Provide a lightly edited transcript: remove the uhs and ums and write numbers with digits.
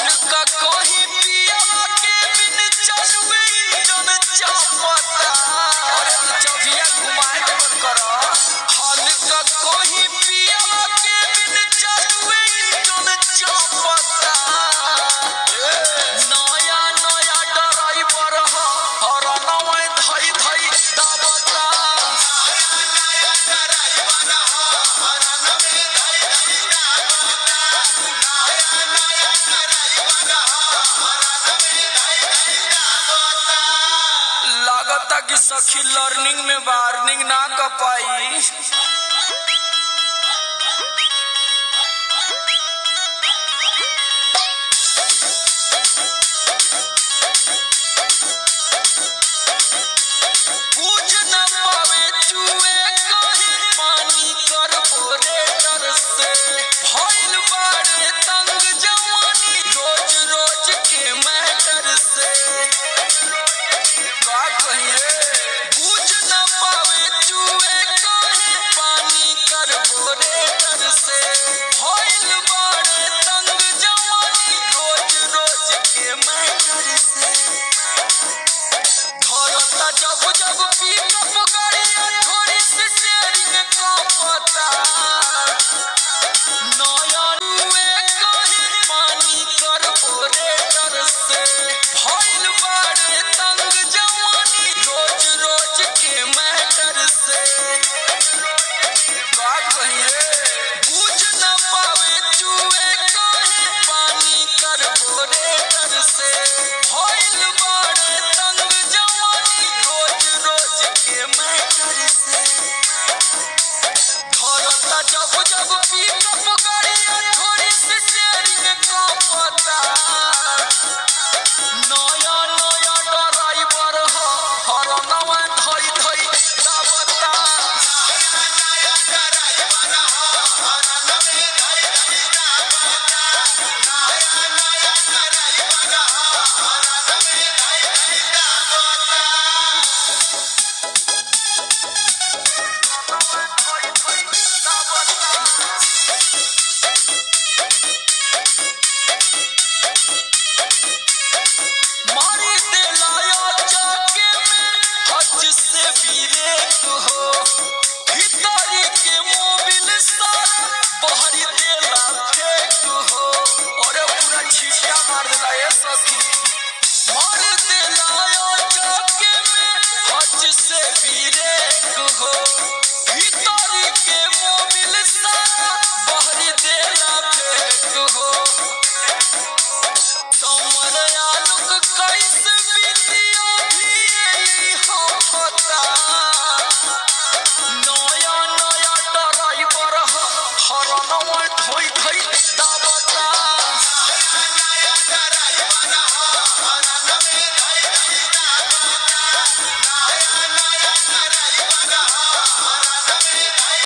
का कोई पिया के बिन चलवे इंजन चपता और चौबिया घुमाए देवल करो हल का कोई पिया के बिन चलवे इंजन चपता नया नया ड्राइवर हो और नवे धई धई दाबता लागता कि सखी लर्निंग में वार्निंग ना कर पाई। पूछ न पावे चुए कहे पानी कार्बोरेटर से भइल बारे तंग जवानी रोज रोज के मैटर से का कहिए पूछ न पावे चुए कहे पानी कार्बोरेटर से भइल बारे तंग जवानी रोज रोज के मैटर से घरता जब जब पिकअप गाड़ियां थोड़ी सी शेयरिंग का पता नया हुए कहे पानी कार्बोरेटर से भइल बारे तंग जवानी रोज रोज के मैटर से का कहिए पूछ न पावे चुए कहे पानी कार्बोरेटर से भइल बारे तंग जवानी रोज रोज के मैटर से घरता जब जब पिकअप गाड़ियां थोड़ी सी शेयरिंग का पता नया नया ड्राइवर हो हर नवा धई धई दाबता मारी दिलाया जाके में हज से ब्रेक हो भीतरी के मोबिल सारा बहरी देला फेंक हो और पूरा छिटिया मार देला ये सखी